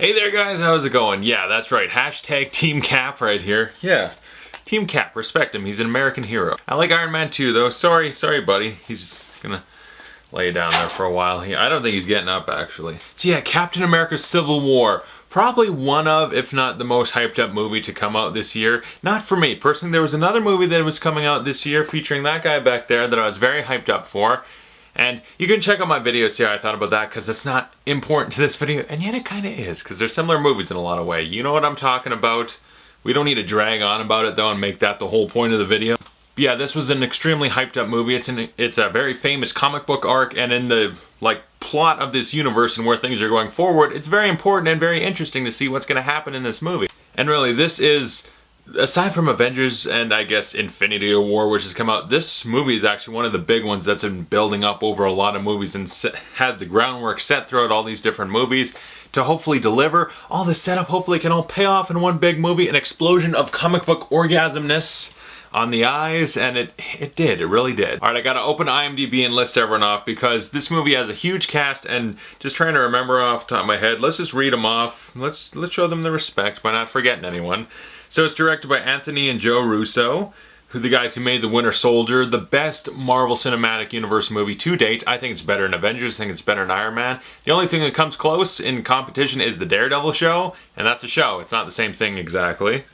Hey there guys, how's it going? Yeah, that's right, hashtag Team Cap right here. Yeah, Team Cap, respect him, he's an American hero. I like Iron Man too though, sorry buddy, he's gonna lay down there for a while. I don't think he's getting up actually. So yeah, Captain America Civil War. Probably one of, if not the most hyped up movie to come out this year. Not for me. Personally, there was another movie that was coming out this year featuring that guy back there that I was very hyped up for. And you can check out my video, see how I thought about that, because it's not important to this video, and yet it kind of is, because they're similar movies in a lot of ways. You know what I'm talking about. We don't need to drag on about it though and make that the whole point of the video. But yeah, this was an extremely hyped up movie. It's a very famous comic book arc, and in the plot of this universe and where things are going forward, it's very important and very interesting to see what's going to happen in this movie. And really, this is, aside from Avengers and I guess Infinity War, which has come out, this movie is actually one of the big ones that's been building up over a lot of movies and had the groundwork set throughout all these different movies to hopefully deliver. All this setup hopefully can all pay off in one big movie, an explosion of comic book orgasmness on the eyes, and it did, it really did. Alright, I gotta open IMDb and list everyone off because this movie has a huge cast, and just trying to remember off the top of my head, let's just read them off. Let's show them the respect by not forgetting anyone. So it's directed by Anthony and Joe Russo, who the guys who made The Winter Soldier, the best Marvel Cinematic Universe movie to date. I think it's better than Avengers, I think it's better than Iron Man. The only thing that comes close in competition is the Daredevil show, and that's a show, it's not the same thing exactly.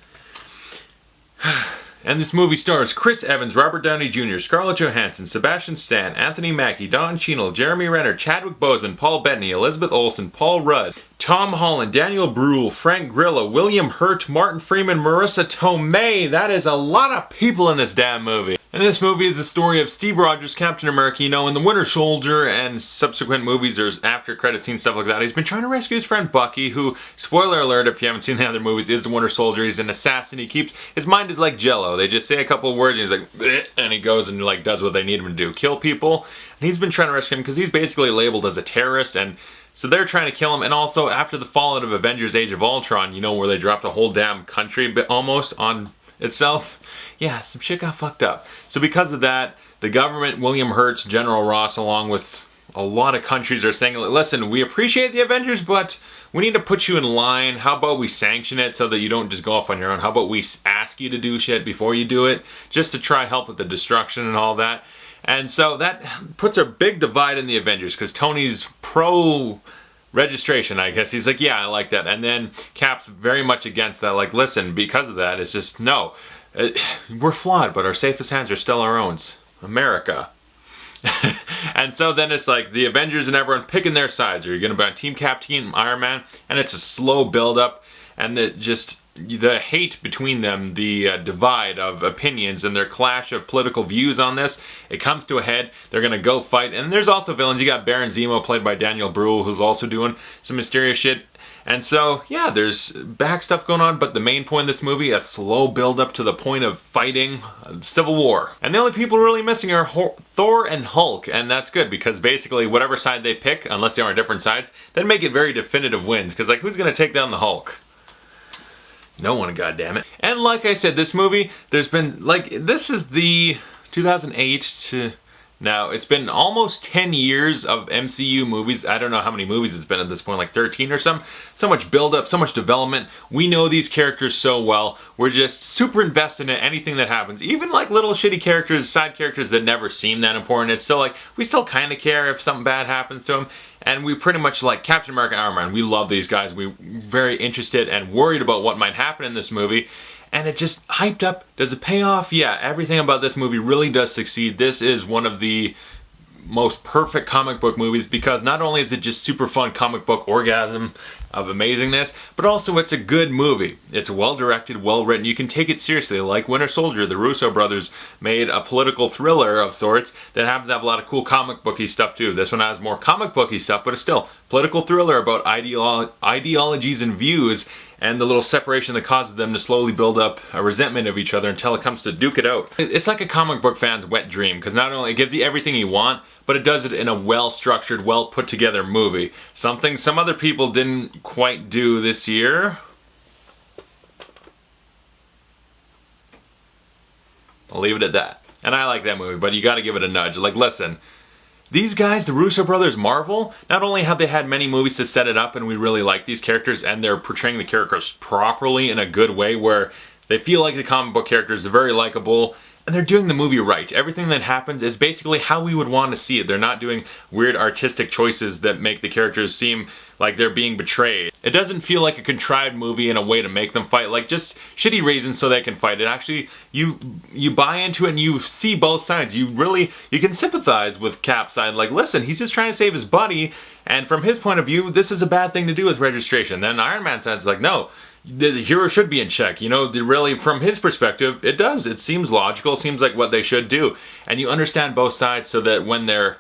And this movie stars Chris Evans, Robert Downey Jr., Scarlett Johansson, Sebastian Stan, Anthony Mackie, Cheadle, Jeremy Renner, Chadwick Boseman, Paul Bettany, Elizabeth Olsen, Paul Rudd, Tom Holland, Daniel Bruhl, Frank Grillo, William Hurt, Martin Freeman, Marissa Tomei. That is a lot of people in this damn movie. And this movie is the story of Steve Rogers, Captain America, you know, in The Winter Soldier and subsequent movies, there's after credit scenes, stuff like that. He's been trying to rescue his friend Bucky, who, spoiler alert if you haven't seen the other movies, is the Winter Soldier. He's an assassin. His mind is like Jello. They just say a couple of words and he's like, bleh, and he goes and does what they need him to do, kill people. And he's been trying to rescue him because he's basically labeled as a terrorist, and so they're trying to kill him. And also after the fallout of Avengers Age of Ultron, you know, where they dropped a whole damn country almost on itself. Yeah, some shit got fucked up. So because of that, the government, William Hurt's, General Ross, along with a lot of countries are saying, listen, we appreciate the Avengers, but we need to put you in line. How about we sanction it so that you don't just go off on your own? How about we ask you to do shit before you do it, just to try help with the destruction and all that? And so that puts a big divide in the Avengers, because Tony's pro-registration, I guess. He's like, yeah, I like that. And then Cap's very much against that. Like, listen, because of that, it's just, no. We're flawed, but our safest hands are still our own. America. And so then it's like the Avengers and everyone picking their sides. Are you going to be on Team Cap, Team Iron Man? And it's a slow build-up, and the hate between them, the divide of opinions and their clash of political views on this, it comes to a head. They're going to go fight. And there's also villains. You got Baron Zemo, played by Daniel Bruhl, who's also doing some mysterious shit. And so, yeah, there's back stuff going on, but the main point of this movie, a slow build up to the point of fighting Civil War. And the only people really missing are Thor and Hulk, and that's good, because basically whatever side they pick, unless they are on different sides, then make it very definitive wins, because like, who's gonna take down the Hulk? No one, goddammit. And like I said, this movie, there's been, this is the 2008 to... Now, it's been almost 10 years of MCU movies. I don't know how many movies it's been at this point, like 13 or something. So much build-up, so much development. We know these characters so well. We're just super invested in anything that happens. Even like little shitty characters, side characters that never seem that important. It's still like, we still kind of care if something bad happens to them. And we pretty much like Captain America, Iron Man. We love these guys. We're very interested and worried about what might happen in this movie. And it just hyped up. Does it pay off? Yeah, everything about this movie really does succeed. This is one of the most perfect comic book movies, because not only is it just super fun comic book orgasm of amazingness, but also it's a good movie. It's well directed, well written. You can take it seriously. Like Winter Soldier, the Russo brothers made a political thriller of sorts that happens to have a lot of cool comic booky stuff too. This one has more comic booky stuff, but it's still political thriller about ideologies and views, and the little separation that causes them to slowly build up a resentment of each other until it comes to duke it out. It's like a comic book fan's wet dream, because not only it gives you everything you want, but it does it in a well-structured, well-put-together movie. Something some other people didn't quite do this year. I'll leave it at that. And I like that movie, but you gotta give it a nudge. Like, listen, These guys, the Russo brothers, Marvel, not only have they had many movies to set it up and we really like these characters and they're portraying the characters properly in a good way where they feel like the comic book characters are very likable and they're doing the movie right. Everything that happens is basically how we would want to see it. They're not doing weird artistic choices that make the characters seem like they're being betrayed. It doesn't feel like a contrived movie in a way to make them fight, like just shitty reasons so they can fight. It actually, you buy into it and you see both sides. You can sympathize with Cap's side, like listen, he's just trying to save his buddy, and from his point of view, this is a bad thing to do with registration. Then Iron Man's side's like, no, the hero should be in check. You know, really, from his perspective, it does. It seems logical, it seems like what they should do. And you understand both sides so that when they're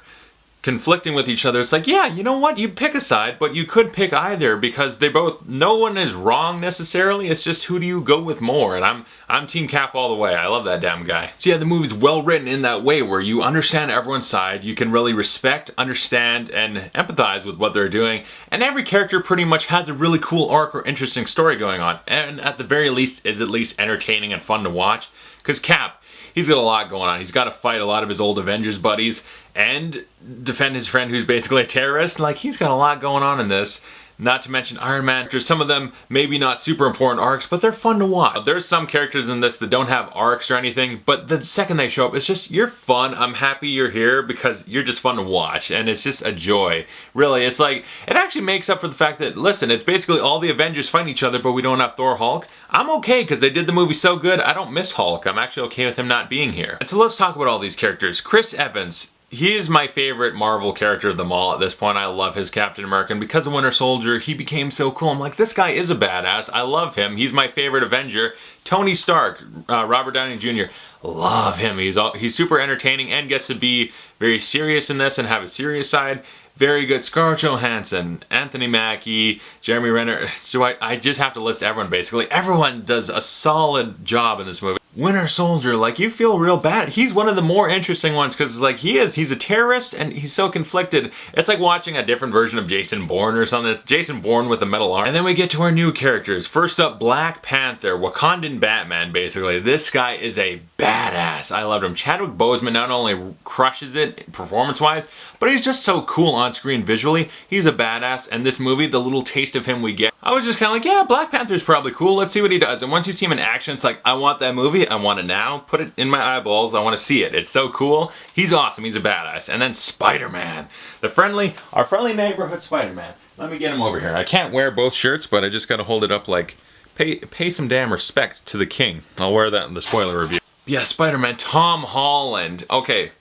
conflicting with each other, it's like, yeah, you know what, you pick a side, but you could pick either because they both, no one is wrong necessarily, it's just who do you go with more, and I'm Team Cap all the way. I love that damn guy. So yeah, the movie's well written in that way where you understand everyone's side, you can really respect, understand, and empathize with what they're doing, and every character pretty much has a really cool arc or interesting story going on, and at the very least is at least entertaining and fun to watch, because Cap, he's got a lot going on. He's got to fight a lot of his old Avengers buddies and defend his friend who's basically a terrorist. Like, he's got a lot going on in this. Not to mention Iron Man. There's some of them maybe not super important arcs, but they're fun to watch. There's some characters in this that don't have arcs or anything, but the second they show up, it's just, you're fun. I'm happy you're here because you're just fun to watch, and it's just a joy. Really, it's like, it actually makes up for the fact that, listen, it's basically all the Avengers fighting each other, but we don't have Thor, Hulk. I'm okay because they did the movie so good, I don't miss Hulk. I'm actually okay with him not being here. And so let's talk about all these characters. Chris Evans. He is my favorite Marvel character of them all at this point. I love his Captain America, and because of Winter Soldier, he became so cool. I'm like, this guy is a badass. I love him. He's my favorite Avenger. Tony Stark, Robert Downey Jr., love him. He's super entertaining and gets to be very serious in this and have a serious side. Very good. Scarlett Johansson, Anthony Mackie, Jeremy Renner. So I just have to list everyone basically. Everyone does a solid job in this movie. Winter Soldier, like, you feel real bad. He's one of the more interesting ones because, like, he's a terrorist and he's so conflicted. It's like watching a different version of Jason Bourne or something. It's Jason Bourne with a metal arm. And then we get to our new characters. First up, Black Panther, Wakandan Batman, basically. This guy is a badass. I loved him. Chadwick Boseman not only crushes it performance-wise, but he's just so cool on screen visually. He's a badass, and this movie, the little taste of him we get, I was just kind of like, yeah, Black Panther's probably cool. Let's see what he does. And once you see him in action, it's like, I want that movie. I want it now. Put it in my eyeballs. I want to see it. It's so cool. He's awesome. He's a badass. And then Spider-Man. Our friendly neighborhood Spider-Man. Let me get him over here. I can't wear both shirts, but I just got to hold it up like, pay some damn respect to the king. I'll wear that in the spoiler review. Yeah, Spider-Man. Tom Holland. Okay.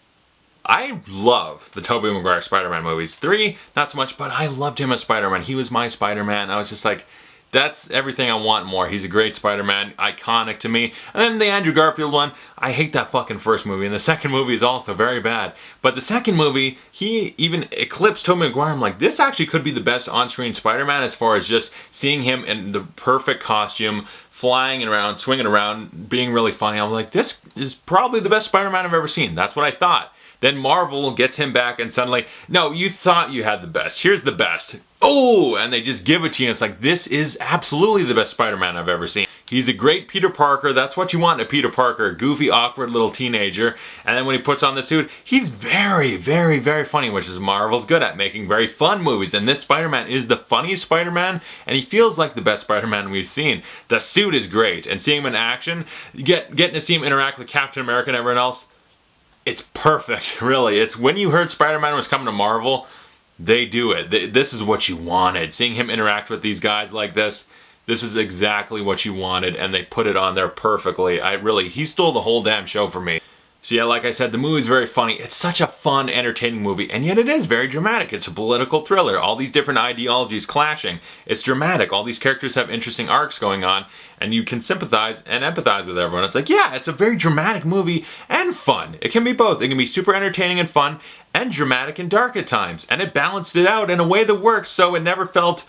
I love the Tobey Maguire Spider-Man movies. 3, not so much, but I loved him as Spider-Man. He was my Spider-Man. I was just like, that's everything I want more. He's a great Spider-Man, iconic to me. And then the Andrew Garfield one, I hate that fucking first movie, and the second movie is also very bad. But the second movie, he even eclipsed Tobey Maguire. I'm like, this actually could be the best on-screen Spider-Man as far as just seeing him in the perfect costume, flying around, swinging around, being really funny. I was like, this is probably the best Spider-Man I've ever seen. That's what I thought. Then Marvel gets him back and suddenly, no, you thought you had the best. Here's the best. Oh, and they just give it to you. It's like, this is absolutely the best Spider-Man I've ever seen. He's a great Peter Parker. That's what you want in a Peter Parker. Goofy, awkward little teenager. And then when he puts on the suit, he's very, very, very funny, which is Marvel's good at, making very fun movies. And this Spider-Man is the funniest Spider-Man, and he feels like the best Spider-Man we've seen. The suit is great. And seeing him in action, getting to see him interact with Captain America and everyone else, it's perfect, really. It's when you heard Spider-Man was coming to Marvel, they do it. This is what you wanted. Seeing him interact with these guys like this is exactly what you wanted, and they put it on there perfectly. He stole the whole damn show for me. So yeah, like I said, the movie's very funny. It's such a fun, entertaining movie, and yet it is very dramatic. It's a political thriller. All these different ideologies clashing. It's dramatic. All these characters have interesting arcs going on, and you can sympathize and empathize with everyone. It's like, yeah, it's a very dramatic movie and fun. It can be both. It can be super entertaining and fun, and dramatic and dark at times. And it balanced it out in a way that works, so it never felt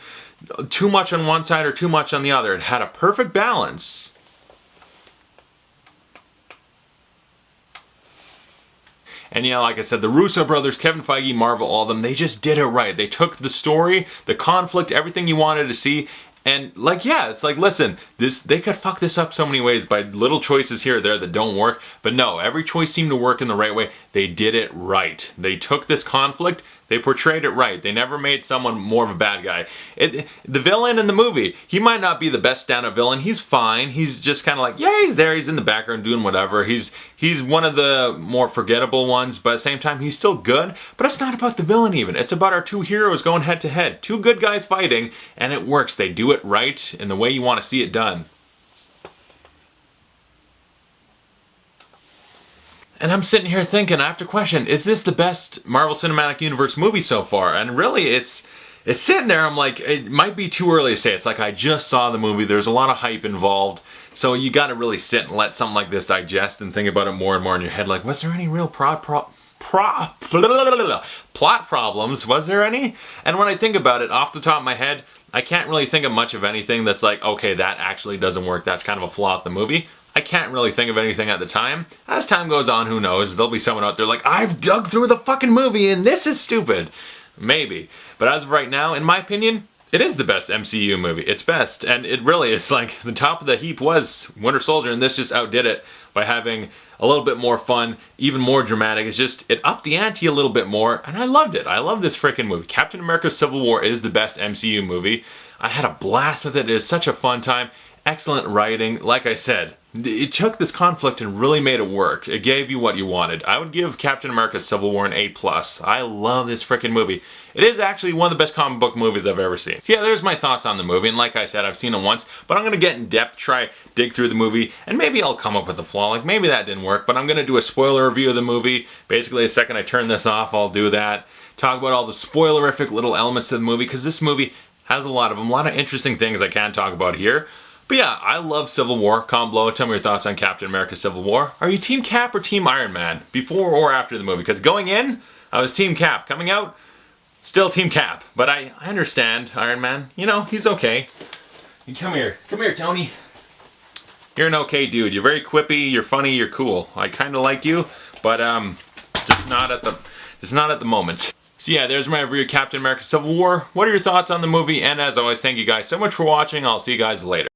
too much on one side or too much on the other. It had a perfect balance. And yeah, like I said, the Russo brothers, Kevin Feige, Marvel, all of them, they just did it right. They took the story, the conflict, everything you wanted to see, And like, yeah, it's like, listen, they could fuck this up so many ways by little choices here or there that don't work. But no, every choice seemed to work in the right way. They did it right. They took this conflict, they portrayed it right. They never made someone more of a bad guy. The villain in the movie, he might not be the best stand-up villain. He's fine. He's just kind of like, yeah, he's there. He's in the background doing whatever. He's one of the more forgettable ones, but at the same time, he's still good. But it's not about the villain even. It's about our two heroes going head to head. Two good guys fighting, and it works. They do it right in the way you want to see it done. And I'm sitting here thinking, I have to question, is this the best Marvel Cinematic Universe movie so far? And really, it's sitting there, I'm like, it might be too early to say. It's like, I just saw the movie, there's a lot of hype involved, so you gotta really sit and let something like this digest and think about it more and more in your head. Like, was there any real plot problems? Was there any? And when I think about it, off the top of my head, I can't really think of much of anything that's like, okay, that actually doesn't work, that's kind of a flaw in the movie. I can't really think of anything at the time. As time goes on, who knows? There'll be someone out there like, I've dug through the fucking movie and this is stupid. Maybe. But as of right now, in my opinion, it is the best MCU movie. It's best. And it really is like, the top of the heap was Winter Soldier, and this just outdid it by having a little bit more fun, even more dramatic. It's just, it upped the ante a little bit more, and I loved it. I love this freaking movie. Captain America Civil War is the best MCU movie. I had a blast with it. It is such a fun time. Excellent writing. Like I said, it took this conflict and really made it work. It gave you what you wanted. I would give Captain America Civil War an A+. I love this freaking movie. It is actually one of the best comic book movies I've ever seen. So yeah, there's my thoughts on the movie, and like I said, I've seen it once, but I'm going to get in depth, dig through the movie, and maybe I'll come up with a flaw. Like, maybe that didn't work, but I'm going to do a spoiler review of the movie. Basically, the second I turn this off, I'll do that. Talk about all the spoilerific little elements to the movie, because this movie has a lot of them. A lot of interesting things I can talk about here. But yeah, I love Civil War. Comment below, tell me your thoughts on Captain America Civil War. Are you Team Cap or Team Iron Man? Before or after the movie? Because going in, I was Team Cap. Coming out, still Team Cap. But I understand Iron Man. You know, he's okay. Come here, Tony. You're an okay dude. You're very quippy, you're funny, you're cool. I kind of like you, but just not at the moment. So yeah, there's my review of Captain America Civil War. What are your thoughts on the movie? And as always, thank you guys so much for watching. I'll see you guys later.